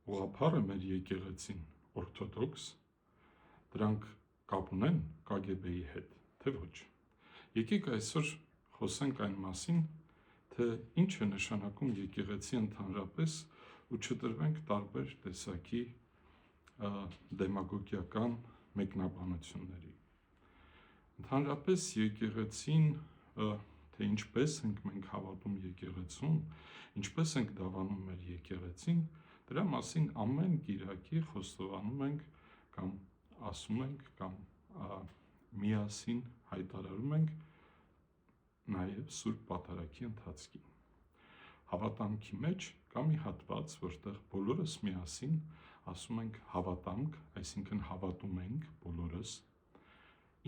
ուղղափառ է մեր եկեղեցին օրթոդոքս, դրանք կապ ունեն KGB-ի հետ, թե ոչ։ Եկեք այսօր խոսենք այն մասին, թե ինչ է նշանակում եկեղեցի ընդհանրապես ու չտրվենք տարբեր տեսակի դեմագոգիական մեկնաբանությունների։ Ընդհանրապես եկեղեցին, թե ինչպես ենք մենք հավատում եկեղեցուն, ինչպես ենք դավանում մեր եկեղեցին, դրա մասին ամեն կիրակի խոստովանում ենք կամ ասում ենք կամ միասին հայտարարում ենք նաև Սուրբ Պատարագի ընթացքին։ Հավատամքի մեջ կա մի հատված, որտեղ բոլորս միասին ասում ենք հավատամք, այսինքն հավատում ենք բոլորս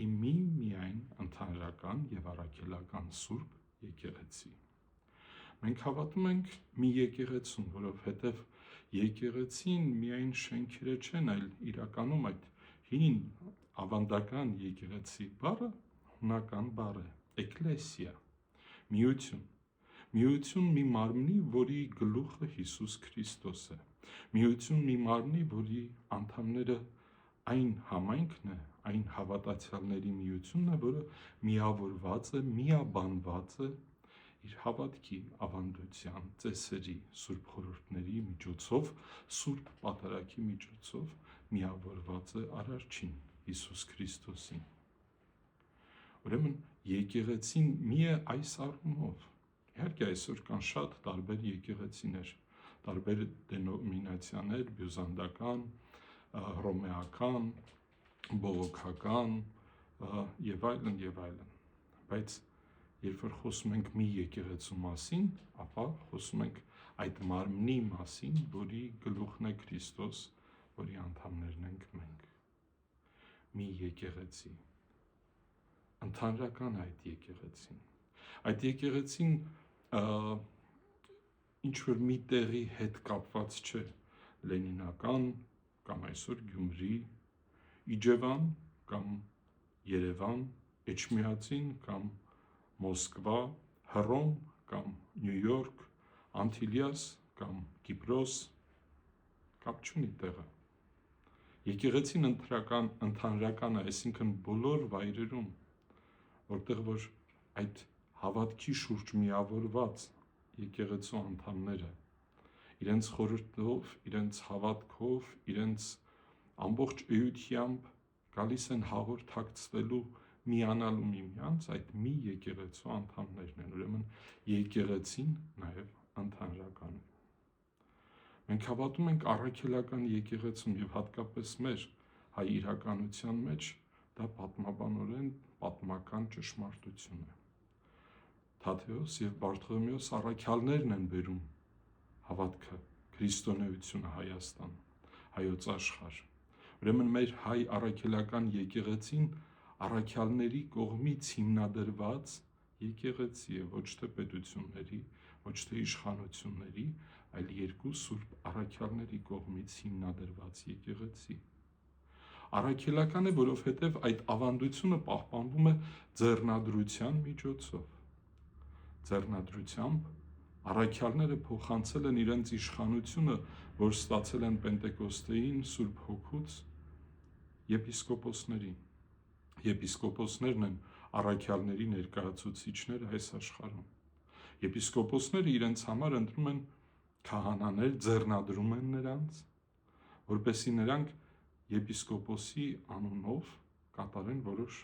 միայն ընդհանրական եւ առաքելական Սուրբ եկեղեցի։ Մենք հավատում ենք մի եկեղեցուն, որովհետև եկեղեցին միայն շենքերը չեն, այլ իրականում այդ հին ավանդական եկեղեցի բառը հունական բառ է, էկլեսիա, միություն մի մարմնի, որի գլուխը Հիսուս Քրիստոս է, միություն մի մարմնի, որի անդամները այն համայնքն է, այն հավատացյալների միությունն է, որը միավորված է, միաբանված է իր հավատքի, ավանդության, ծեսերի, Սուրբ խորհուրդների միջոցով, Սուրբ Պատարագի միջոցով միավորված է Արարչին, Հիսուս Քրիստոսին։ Ուրեմն եկեղեցին մի է այս առումով։ Իհարկե այսօր կան շատ տարբեր եկեղեցիներ, տարբեր դենոմինացիաներ, բյուզանդական, հռոմեական, բողոքական եւ այլն եւ այլն, բայց երբ որ խոսում ենք մի եկեղեցու մասին, ապա խոսում ենք այդ մարմնի մասին, որի գլուխն է Քրիստոս, որի անդամներն ենք մենք։ Մի եկեղեցի, ընդհանրական այդ եկեղեցին։ Այդ եկեղեցին ինչ որ մի տեղի հետ կապված չէ, լենինական կամ այսօր Գյումրի, Իջևան կամ Երևան, Էջմիածին կամ Մոսկվա, Հռոմ կամ Նյու Յորք, Անտիլիաս կամ Կիպրոս, կապ չունի տեղը։ Եկեղեցին ընդհանրական է, այսինքն բոլոր վայրերում, որտեղ որ այդ հավատքի շուրջ միավորված եկեղեցու անդամները իրենց խորհրդով, իրենց հավատքով, իրենց ամբողջ էությամբ գալիս են հաղորդակցվելու միանալու միմյանց, այդ մի եկեղեցու անդամներն են, ուրեմն եկեղեցին նաև ընդհանրական է։ Մենք հավատում ենք առաքելական եկեղեցում եւ հատկապես մեր հայ իրականության մեջ դա պատմաբանորեն պատմական ճշմարտություն է։ Թադեոս եւ Բարթողոմեոս առաքյալներն են բերում հավատքը, քրիստոնեությունը Հայաստան, հայոց աշխարհ։ Ուրեմն մեր հայ առաքելական եկեղեցին առաքյալների կողմից հիմնադրված եկեղեցի է, ոչ թե պետությունների, ոչ թե իշխանությունների, այլ երկու սուրբ առաքյալների կողմից հիմնադրված եկեղեցի։ Առաքելական է, որովհետև այդ ավանդությունը պահպանվում է ձեռնադրության միջոցով։ Ձեռնադրությամբ առաքյալները փոխանցել են իրենց իշխանությունը, որ ստացել են Պենտեկոստեին Սուրբ Հոգուց, եպիսկոպոսներին։ Եպիսկոպոսներն են առաքյալների ներկայացուցիչները այս աշխարհում։ Եպիսկոպոսները իրենց համար ընտրում են քահանաներ, ձեռնադրում են նրանց, որպեսզի նրանք եպիսկոպոսի անունով կատարեն որոշ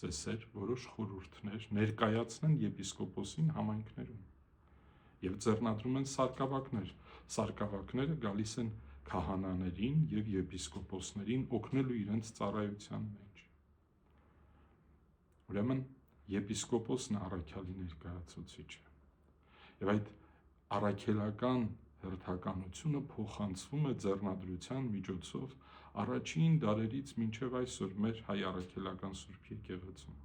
ծեսեր, որոշ խորհուրդներ, ներկայացնեն եպիսկոպոսին համայնքներում եւ ձեռնադրում են սարկավակներ։ Սարկավակները գալիս են քահանաներին եւ եպիսկոպոսներին օգնելու իրենց ծառայության մեջ։ Ուրեմն եպիսկոպոսն առաքյալի ներկայացուցիչը։ Եվ այդ առաքելական հերթականությունը փոխանցվում է ձեռնադրության միջոցով առաջին դարերից մինչև այսօր մեր հայ առաքելական Սուրբ եկեղեցում։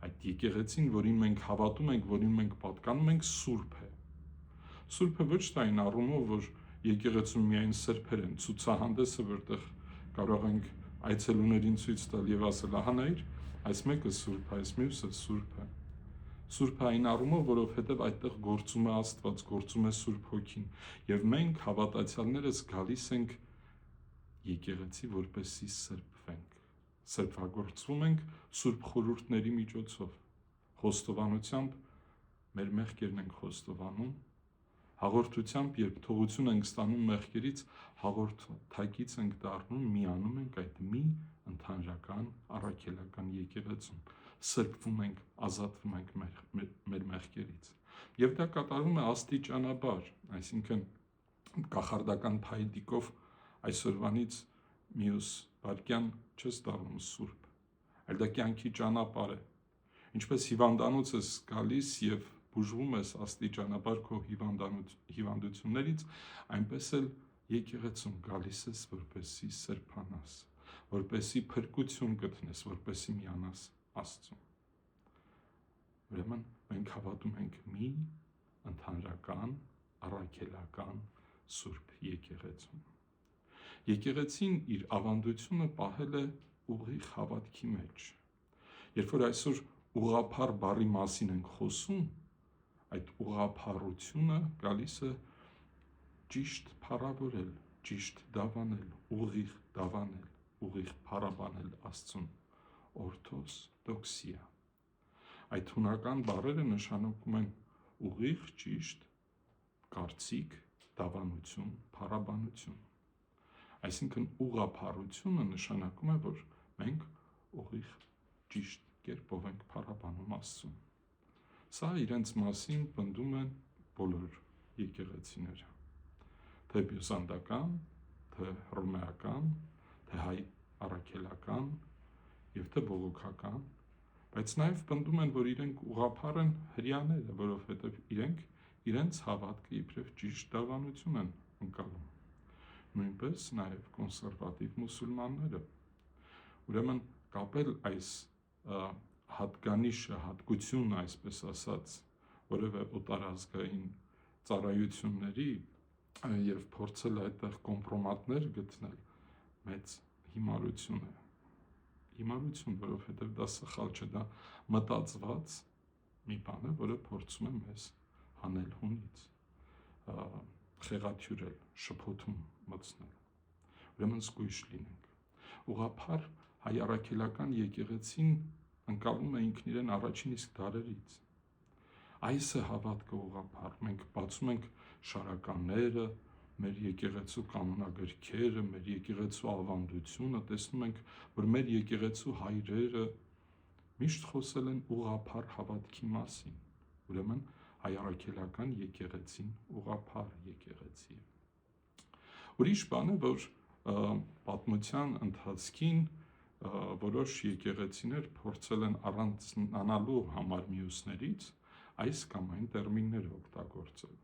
Այդ եկեղեցին, որին մենք հավատում ենք, որին մենք պատկանում ենք, սուրբ է։ Սուրբը ոչ թե այն առումով, որ եկեղեցում միայն սրբեր են, ցուցահանդեսը, որտեղ կարող ենք այցելուներին ցույց տալ եւ ասել, ահա նայիր, այս մեկը սուրբ է, այս մյուսը սուրբ է։ Սուրբ այն առումով, որովհետև այդտեղ գործում է Աստված, գործում է Սուրբ Հոգին, եւ մենք հավատացյալներս գալիս ենք եկեղեցի, որպեսզի սրբվենք։ Սրբագործվում ենք Սուրբ խորհուրդների միջոցով, խոստովանությամբ մեր մեղքերն ենք խոստովանում, հաղորդությամբ, երբ թողություն ենք ստանում մեղքերից, հաղորդակից ենք դառնում, միանում ենք այդ մի ընդհանրական առաքելական եկեղեցում, սրբվում ենք, ազատվում ենք մեր մեղքերից։ Եվ դա կատարվում է աստիճանաբար, այսինքն կախարդական փայտիկով այսօրվանից մյուս վայրկյան չես դառնում սուրբ, այլ դա կյանքի ճանապարհ է։ Ինչպես հիվանդանոց ես գալիս եւ բուժվում ես աստիճանաբար քո հիվանդություններից, այնպես էլ եկեղեցում գալիս ես, որպեսզի սրբանաս, որպեսզի փրկություն գտնես, որպեսզի միանաս Աստծուն։ Ուրեմն մենք հավատում ենք մի ընդհանրական, առաքելական սուրբ եկեղեցում։ Եկեղեցին իր ավանդությունը պահել է ուղիղ հավատքի մեջ։ Երբ որ այսօր ուղղափառ բառի մասին ենք խոսում, այդ ուղղափառությունը գալիս է ճիշտ փառավորել, ճիշտ դավանել, ուղիղ դավանել, ուղիղ փառաբանել Աստծուն, օրթոդոքսիա։ Այդ հունական բառերը նշանակում են ուղիղ, ճիշտ, կարծիք, դավանություն, փառաբանություն։ Այսինքն ուղղափառությունը նշանակում է, որ մենք ուղիղ, ճիշտ կերպով ենք փառաբանում Աստծուն։ Սա իրենց մասին պնդում են բոլոր եկեղեցիները, թե բյուզանդական, թե հռոմեական, թե հայ առաքելական եւ թե բողոքական, բայց նաեւ պնդում են, որ իրենք ուղղափառ են հրեաները, որովհետեւ իրենք իրենց հավատքը իբրև ճիշտ դավանություն են ընկալում։ Նույնպես նաեւ կոնսերվատիվ մուսուլմանները։ Ուրեմն կապել այս հատկանիշը, հատկությունը, այսպես ասած, որևէ օտարազգային ծառայությունների եւ փորձել այդտեղ կոմպրոմատներ գտնել, մեծ հիմարություն է։ Հիմարություն, որովհետեւ դա սխալ չէ, դա մտածված մի բան է, որը փորձում է մեզ հանել հունից, խեղաթյուրել, շփոթում մտցնել։ Ուրեմն զգույշ լինենք։ Ուղղափառ հայ առաքելական եկեղեցին ընկալում է ինքն իրեն առաջին իսկ դարերից։ Այս է հավատքը ուղղափառ։ Մենք բացում ենք շարականները, մեր եկեղեցու կանոնագրքերը, մեր եկեղեցու ավանդությունը, տեսնում ենք, որ մեր եկեղեցու հայրերը միշտ խոսել են ուղղափառ հավատքի մասին։ Ուրեմն հայ առաքելական եկեղեցին ուղղափառ եկեղեցի է։ Ուրիշ բան է, որ պատմության ընթացքին որոշ եկեղեցիներ փորձել են առանձնանալու համար մյուսներից այս կամ այն տերմինները օգտագործել։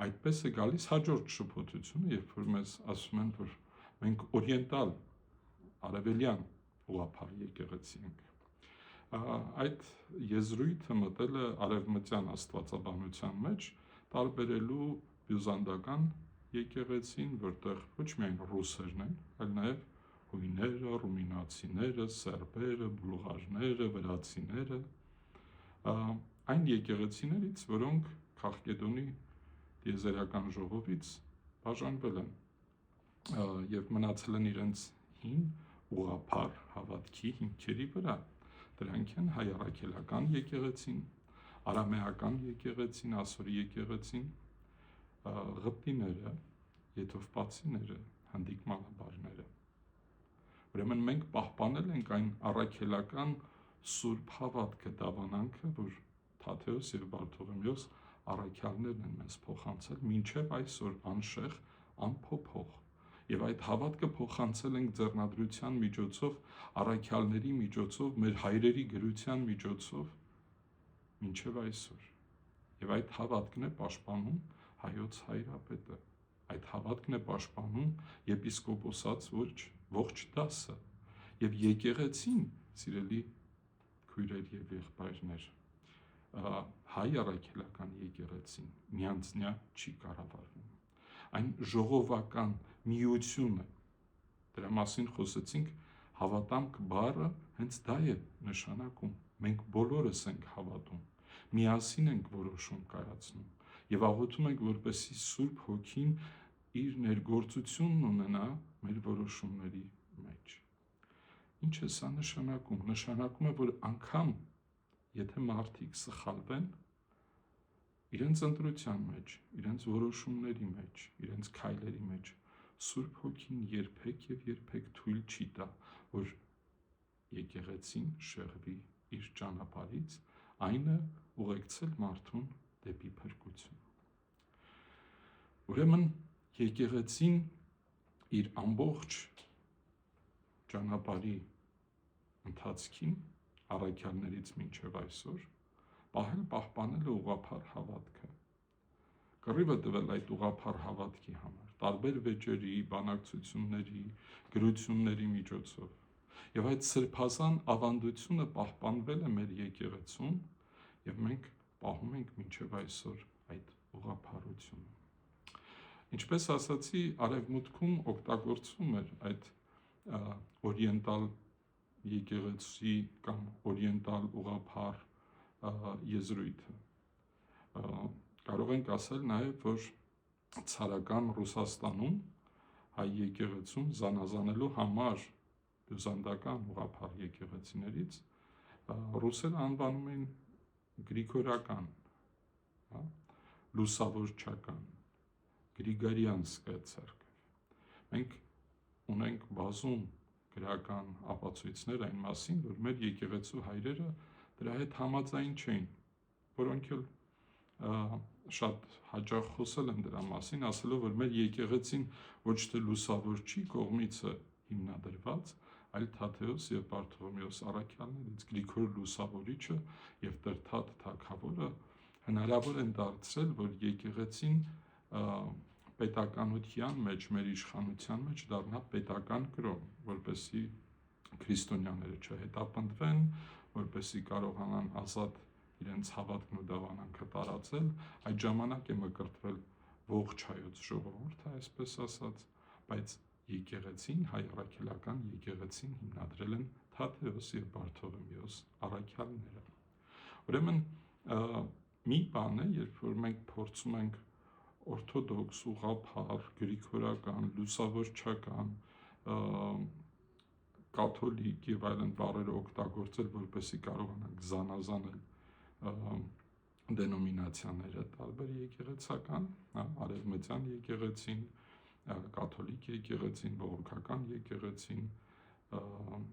Այդպես է գալիս հաջորդ շփոթությունը, երբ որ մեզ ասում են, որ մենք օրիենտալ, արևելյան ուղղափառ եկեղեցի ենք։ Այդ եզրույթը մտել է արևմտյան աստվածաբանության մեջ, տարբերելու բյուզանդական եկեղեցին, որտեղ ոչ միայն ռուսերն են, այլ նաև հույները, ռումինացիները, սերբերը, բուլղարները, վրացիները, այն եկեղեցիներից, որոնք Քաղկեդոնի տիեզերական ժողովից բաժանվել են եւ մնացել են իրենց հին ուղղափառ հավատքի հիմքերի վրա։ Դրանք են հայ առաքելական եկեղեցին, արամեական եկեղեցին, ասորի եկեղեցին, ղպտիները, եթովպացիները, հնդիկ մալաբարները։ Ուրեմն մենք պահպանել ենք այն առաքելական սուրբ հավատքը, դավանանքը, որ Թադեոս եւ Բարթողոմեոս առաքյալներն են մեզ փոխանցել մինչև այսօր անշեղ, անփոփոխ։ Եվ այդ հավատքը փոխանցել ենք ձեռնադրության միջոցով, առաքյալների միջոցով, մեր հայրերի գրության միջոցով մինչև այսօր։ Եվ այդ հավատքն է պաշտպանում հայոց հայրապետը։ Այդ հավատքն է պաշտպանում եպիսկոպոսած ողջ դասը։ Եվ եկեղեցին, սիրելի քույրեր եւ եղբայրներ, հայ առաքելական եկեղեցին միանձնյա չի կառավարվում։ Այն ժողովական միություն է։ Դրա մասին խոսեցինք, հավատամք բառը հենց դա է նշանակում։ Մենք բոլորս ենք հավատում։ միասին ենք որոշում կայացնում եւ աղոթում ենք, որպեսզի Սուրբ Հոգին իր ներգործությունն ունենա մեր որոշումների մեջ։ Ինչ է սա նշանակում։ Նշանակում է, որ անգամ եթե մարդիկ սխալվեն իրենց ընտրության մեջ, իրենց որոշումների մեջ, իրենց քայլերի մեջ, Սուրբ Հոգին երբեք եւ երբեք թույլ չի տա, որ եկեղեցին շեղվի իր ճանապարհից, այնը ուղեկցել մարդուն դեպի փրկություն։ Ուրեմն եկեղեցին իր ամբողջ ճանապարհի ընթացքին առաքյալներից մինչև այսօր պահպանել է ուղղափառ հավատքը, կռիվը տվել այդ ուղղափառ հավատքի համար, տարբեր վեճերի, բանակցությունների, գրությունների միջոցով, եւ այդ սրբազան ավանդությունը պահպանվել է մեր եկեղեցում, եւ մենք պահում ենք մինչև այսօր այդ ուղղափառությունը։ Ինչպես ասացի, արևմուտքում օգտագործվում էր այդ օրիենտալ եկեղեցի կամ օրիենտալ ուղղափառ եզրույթը։ Կարող ենք ասել նաև, որ ցարական Ռուսաստանում հայ եկեղեցում զանազանելու համար բյուզանդական ուղղափառ եկեղեցիներից ռուսերը անվանում են գրիգորական, լուսավորչական, գրիգորյանսկա ցերկվ։ Մենք ունենք բազում գրական ապացույցներ այն մասին, որ մեր եկեղեցու հայրերը դրա հետ համաձայն չէին, որոնք էլ շատ հաճախ խոսել են դրա մասին, ասելով, որ մեր եկեղեցին ոչ թե լուսավորչի կողմից է հիմնադրված, այլ Թադեոս եւ Բարթողոմեոս առաքյալներից Գրիգոր լուսավորիչը եւ Տրթատ թագավորը հնարավոր են դարձրել, որ եկեղեցին պետականության մեջ, մեր իշխանության մեջ դառնա պետական կրոն, որպեսզի քրիստոնյաները չհետապնդվեն, որպեսզի կարողանան ազատ իրենց հավատքն ու դավանանքը տարածել, այդ ժամանակ է մկրտվել ողջ հայոց ժողովուրդը, այսպես ասած, բայց եկեղեցին, հայ առաքելական եկեղեցին հիմնադրել են Թադեոս եւ Բարթողոմեոս առաքյալները։ Ուրեմն մի բան է, երբ որ մենք փորձում ենք օրթոդոքս, ուղղափառ, գրիգորական, լուսավորչական, կաթոլիկ եւ այլն բառերը օգտագործել, որպեսզի կարողանանք զանազանել դենոմինացիաները տարբեր եկեղեցական, արևմտյան եկեղեցին, կաթոլիկ եկեղեցին, բողոքական եկեղեցին,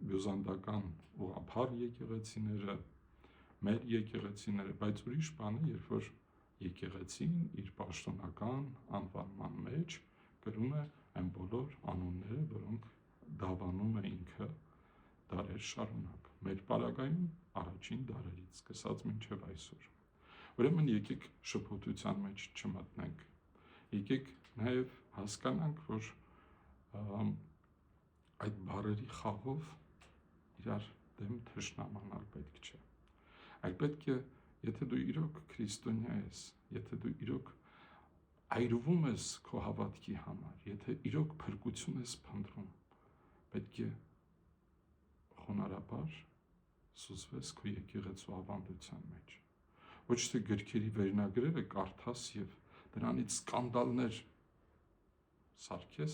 բյուզանդական ուղղափառ եկեղեցիները, մեր եկեղեցիները, բայց ուրիշ բան է, երբ որ եկեղեցին իր պաշտոնական անվանման մեջ կրում է այն բոլոր անունները, որոնք դավանում է ինքը դարեր շարունակ, մեր պարագայում առաջին դարերից սկսած մինչև այսօր։ Ուրեմն եկեք շփոթության մեջ չմտնենք, եկեք նաև հասկանանք, որ այդ բառերի խաղով իրար դեմ թշնամանալ պետք չէ, այլ պետք է, եթե դու իրոք քրիստոնյա ես, եթե դու իրոք այրվում ես քո հավատքի համար, եթե իրոք փրկություն ես փնտրում, պետք է խոնարհաբար սուզվես քո եկեղեցու ավանդության մեջ, ոչ թե գրքերի վերնագրերը կարդաս եւ դրանից սկանդալներ սարքես,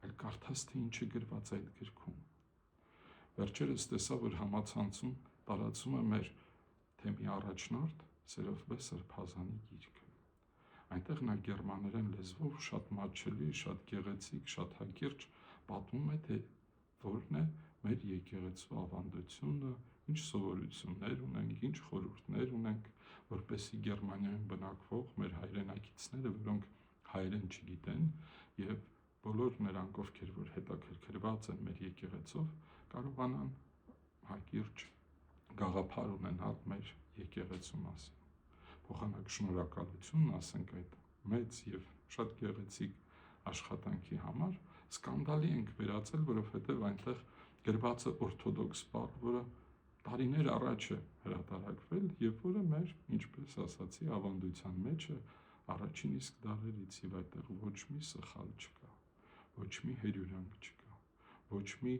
այլ կարդաս թե ինչ է գրված այդ գրքում։ Վերջերս տեսա, որ համացանցում տարածում է մեր թեմի առաջնորդ Սերովբե Սրբազանի գիրքը։ Այնտեղ նա գերմաներեն լեզվով շատ մատչելի, շատ գեղեցիկ, շատ հակիրճ պատմում է, թե որն է մեր եկեղեցու ավանդությունը, ինչ սովորություններ ունենք, ինչ խորհուրդներ ունենք, որպեսզի Գերմանիայում բնակվող մեր հայրենակիցները, որոնք հայերեն չգիտեն, եւ բոլոր նրանք, ովքեր որ հետաքրքրված են մեր եկեղեցով, կարողանան հակիրճ գաղափար ունենալ մեր եկեղեցու մասին։ Փոխանակ շնորհակալություն ասենք այդ մեծ եւ շատ գեղեցիկ աշխատանքի համար, սկանդալի ենք վերածել, որովհետեւ այնտեղ գրված է օրթոդոքս բառ, որը տարիներ առաջ է հրատարակվել եւ որը մեր, ինչպես ասացի, ավանդության մեջ է առաջին իսկ դարերից եւ այդտեղ ոչ մի սխալ չկա, ոչ մի հերյուրանք չկա, ոչ մի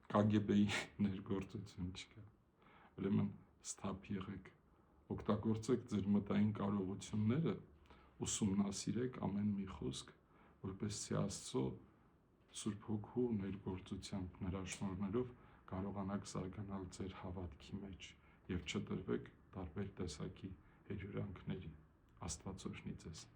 KGB-ի ներգործություն չկա։ Ուրեմն սթափ եղեք, օգտագործեք ձեր մտային կարողությունները, ուսումնասիրեք ամեն մի խոսք, որպեսզի Աստծո Սուրբ Հոգու ներգործությամբ, նրա շնորհներով կարողանաք զարգանալ ձեր հավատքի մեջ եւ չտրվեք տարբեր տեսակի հյուրընկների։ Աստված օրհնի ձեզ։